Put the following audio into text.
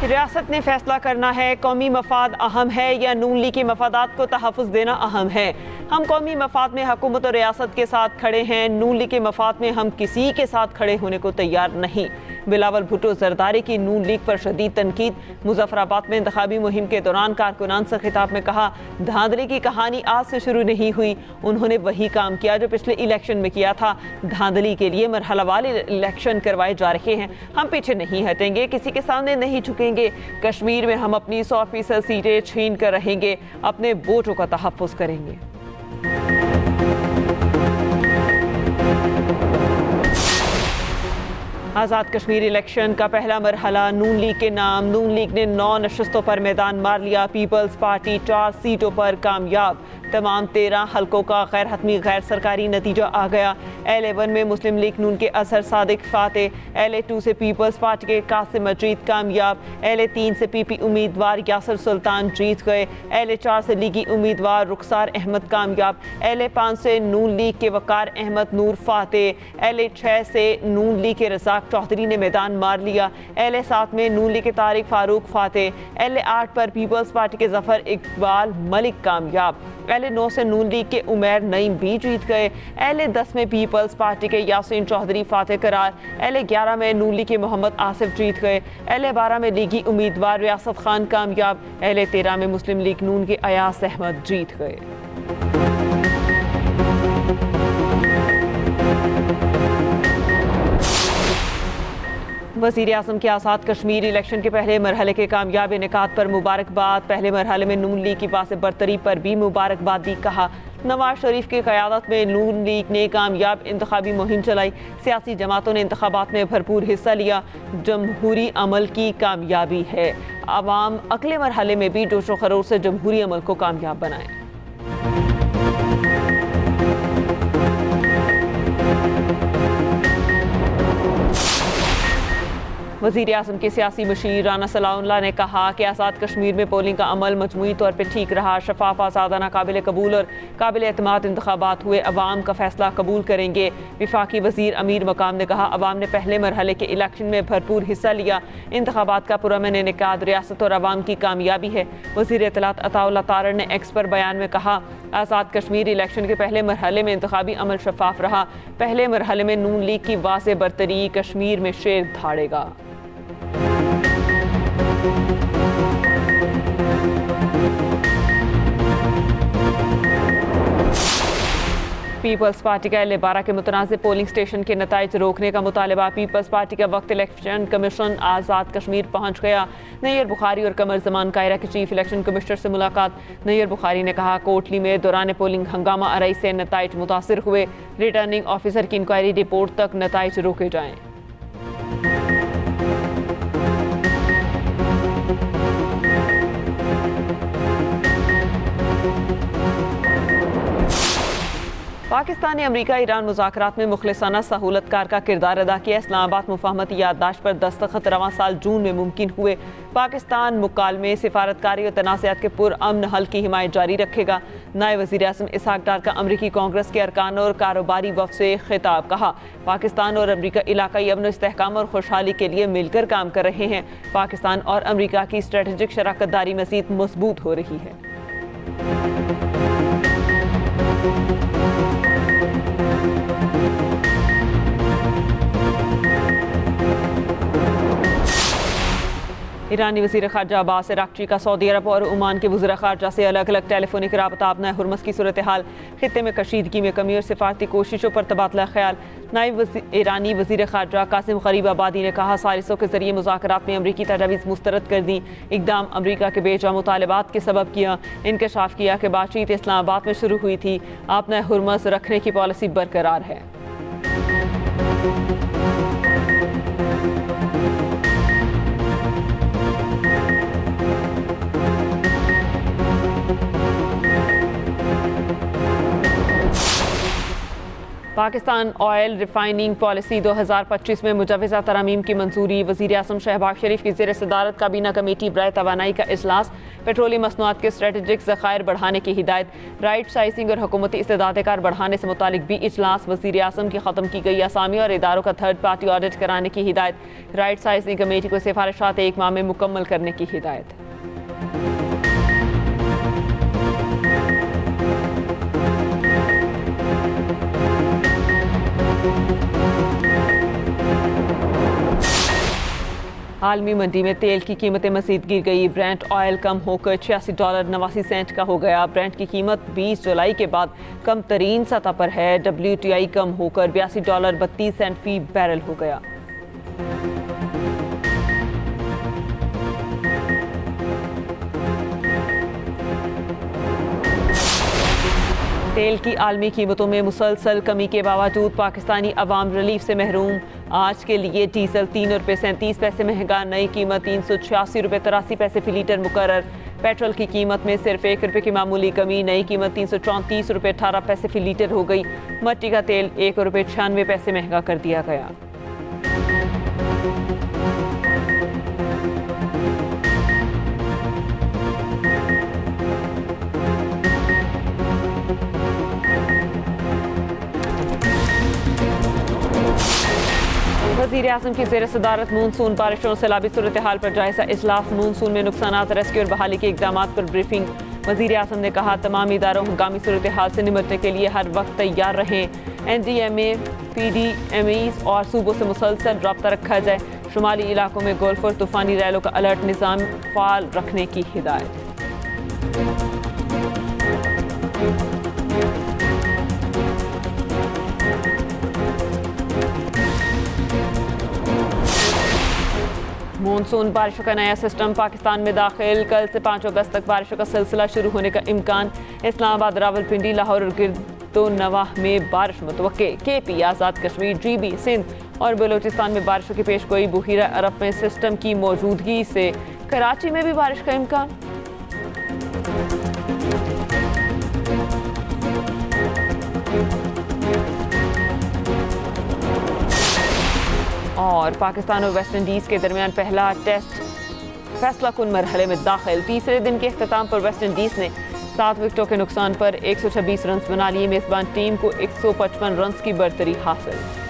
रियासत ने फैसला करना है, कौमी मफाद अहम है या नून लीग के मफादात को तहफ़्फ़ुज़ देना अहम है। हम कौमी मफाद में हुकूमत और रियासत के साथ खड़े हैं, नून लीग के मफाद में हम किसी के साथ खड़े होने को तैयार नहीं। बिलावल भुट्टो जरदारी की नून लीग पर शदीद तनकीद। मुजफ्फराबाद में इंतखाबी मुहिम के दौरान कारकुनान से खिताब में कहा, धांधली की कहानी आज से शुरू नहीं हुई। उन्होंने वही काम किया जो पिछले इलेक्शन में किया था। धांधली के लिए मरहलावार इलेक्शन करवाए जा रहे हैं। हम पीछे नहीं हटेंगे, किसी के सामने नहीं झुकेंगे। कश्मीर में हम अपनी 100% सीटें छीन कर रहेंगे, अपने वोटों का तहफ़्फ़ुज़ करेंगे। आज़ाद कश्मीर इलेक्शन का पहला मरहला नून लीग के नाम। नून लीग ने 9 नशस्तों पर मैदान मार लिया। पीपल्स पार्टी 4 सीटों पर कामयाब। तमाम 13 हलकों का गैर हतमी गैर सरकारी नतीजा आ गया। L1 में मुस्लिम लीग नून के अजहर सादिक फाते, L2 से पीपल्स पार्टी के कासिम मजीद कामयाब, L3 से PP उम्मीदवार यासर सुल्तान जीत गए, L4 से लीगी उम्मीदवार रुखसार अहमद कामयाब, L5 से नून लीग के वकार अहमद नूर फाते, L6 से नून लीग के रज़ाक चौधरी ने मैदान मार लिया, L7 में नून लीग के तारिक फारूक फाते, L8 पर पीपल्स पार्टी के जफर इकबाल मलिक कामयाब, L9 से नून लीग के उमैर नईम भी जीत गए, L10 में पीपल्स पार्टी के यासीन चौधरी फाते करार, L11 में नून लीग के मोहम्मद आसिफ जीत गए, L12 में लीगी उम्मीदवार रियासत खान कामयाब, L13 में मुस्लिम लीग नून के अयास अहमद जीत गए। वज़ीर आज़म के आज़ाद कश्मीर इलेक्शन के पहले मरहले के कामयाब इनेकाद पर मुबारकबाद। पहले मरहले में नून लीग की वाज़ेह बरतरी पर भी मुबारकबाद दी। कहा, नवाज शरीफ की क़यादत में नून लीग ने कामयाब इंतखाबी मुहिम चलाई। सियासी जमातों ने इंतखाबात में भरपूर हिस्सा लिया। जमहूरी अमल की कामयाबी है। अवाम अगले मरहले में भी जोशो खरोश से जमहूरी अमल को कामयाब बनाए। वज़ीर आज़म के सियासी मशीर राना सलाउल्लाह ने कहा कि आज़ाद कश्मीर में पोलिंग का अमल मजमूई तौर पर ठीक रहा। शफाफ, आज़ादाना, काबिल कबूल और काबिल एतमाद इंतखाबात हुए। अवाम का फैसला कबूल करेंगे। वफाकी वज़ीर अमीर मकाम ने कहा, अवाम ने पहले मरहले के इलेक्शन में भरपूर हिस्सा लिया। इंतखाबात का पुरअमन इनेकाद रियासत और अवाम की कामयाबी है। वज़ीर इत्तलात अताउल्लाह तारड़ ने एक्स पर बयान में कहा, आज़ाद कश्मीर इलेक्शन के पहले मरहले में इंतखाबी अमल शफाफ रहा। पहले मरहले में नून लीग की वाज़ेह बरतरी कश्मीर में शेर धाड़ेगा। पीपल्स पार्टी का L12 के मुतनाज़िब पोलिंग स्टेशन के नताइज रोकने का मुतालबा। पीपल्स पार्टी का वक्त इलेक्शन कमीशन आज़ाद कश्मीर पहुँच गया। नैयर बुखारी और कमर जमान कायरा के चीफ इलेक्शन कमिश्नर से मुलाकात। नैयर बुखारी ने कहा, कोटली में दौरान पोलिंग हंगामा आराई से नताइज मुतासिर हुए। रिटर्निंग ऑफिसर की इंक्वायरी रिपोर्ट तक नताइज रोके जाएँ। पाकिस्तान ने अमरीका ईरान मुज़ाकरात में मुखलिसाना सहूलतकार का किरदार अदा किया। इस्लामाबाद मुफाहमती याददाश्त पर दस्तखत रवां साल जून में मुमकिन हुए। पाकिस्तान मुकालमे, सिफारतकारी और तनाज़ात के पुरअमन हल की हिमायत जारी रखेगा। नायब वज़ीर आज़म इसहाक डार का अमरीकी कांग्रेस के अरकान और कारोबारी वफ़द से खिताब। कहा, पाकिस्तान और अमरीका इलाकाई अमन, इस्तेहकाम और खुशहाली के लिए मिलकर काम कर रहे हैं। पाकिस्तान और अमरीका की स्ट्रेटेजिक शराकत दारी मज़ीद मजबूत हो रही है। ईरानी वज़ीर ख़ारजा अब्बास अराग़ची का सऊदी अरब और ओमान के वज़ीर ख़ारजा से अलग अलग टेलीफोनिक राबता। अपना हुर्मस की सूरत हाल, खित्ते में कशीदगी में कमी और सिफारती कोशिशों पर तबादला ख्याल। नायब ईरानी वज़ीर ख़ारजा कासिम ग़रीबाबादी ने कहा, सालिसों के ज़रिए मुज़ाकरात में अमरीकी तजावीज़ मुस्तरद कर दी। इक़दाम अमरीका के बेजा मुतालबात के सबब किया। इंकशाफ किया कि बातचीत इस्लामाबाद में शुरू हुई थी। अपना हुर्मस रखने की पॉलिसी बरकरार है। पाकिस्तान ऑयल रिफाइनिंग पॉलिसी 2025 में मुजवज़ा तरामीम की मंजूरी। वज़ीर आज़म शहबाज शरीफ की ज़ेर सदारत काबीना कमेटी बराए तवानाई का इजलास। पेट्रोलियम मसनूआत के स्ट्रेटेजिक ज़खायर बढ़ाने की हिदायत। राइट साइजिंग और हुकूमती इस्तेदाद कार बढ़ाने से मुतालिक भी इजलास। वज़ीर आज़म की ख़त्म की गई असामी और इदारों का थर्ड पार्टी ऑडिट कराने की हिदायत। राइट साइजिंग कमेटी को सिफारिशात 1 माह में मुकम्मल करने की हिदायत। आलमी मंडी में तेल की कीमतें मज़ीद गिर गई। ब्रेंट ऑयल कम होकर $86.89 का हो गया। ब्रेंट की कीमत 20 जुलाई के बाद कम तरीन सतह पर है। WTI कम होकर $82.32 फी बैरल हो गया। तेल की आलमी कीमतों में मुसलसल कमी के बावजूद पाकिस्तानी अवाम रिलीफ से महरूम। आज के लिए डीजल ₹3.37 महंगा। नई कीमत ₹386.83 फी लीटर मुकर्रर। पेट्रोल की कीमत में सिर्फ ₹1 की मामूली कमी। नई कीमत ₹334.18 फी लीटर हो गई। मट्टी का तेल ₹1.96 महंगा कर दिया गया। वज़ीर आज़म की ज़ेर सदारत मानसून बारिशों से सैलाबी सूरत हाल पर जायजा इजलास। मानसून में नुकसानात, रेस्क्यू और बहाली के इक़दाम पर ब्रीफिंग। वज़ीर आज़म ने कहा तमाम इदारों हंगामी सूरत हाल से निपटने के लिए हर वक्त तैयार रहें। NDMA, PDMEs और सूबों से मुसलसल रब्ता रखा जाए। शुमाली इलाकों में गोल्फ और तूफ़ानी रैलों का अलर्ट निज़ाम फ़ाल रखने की हिदायत। मानसून बारिशों का नया सिस्टम पाकिस्तान में दाखिल। कल से 5 अगस्त तक बारिशों का सिलसिला शुरू होने का इम्कान। इस्लामाबाद, रावलपिंडी, लाहौर और गिरदोनवाह में बारिश मुतवक्के। KP, आज़ाद कश्मीर, GB, सिंध और बलूचिस्तान में बारिशों की पेशगोई। बुहीरा अरब में सिस्टम की मौजूदगी से कराची में भी बारिश का इम्कान। और पाकिस्तान और वेस्ट इंडीज़ के दरमियान पहला टेस्ट फैसला कुन मरहले में दाखिल। तीसरे दिन के अख्ताम पर वेस्ट इंडीज़ ने 7 विकेटों के नुकसान पर 126 रन बना लिए। मेज़बान टीम को 155 रन की बरतरी हासिल।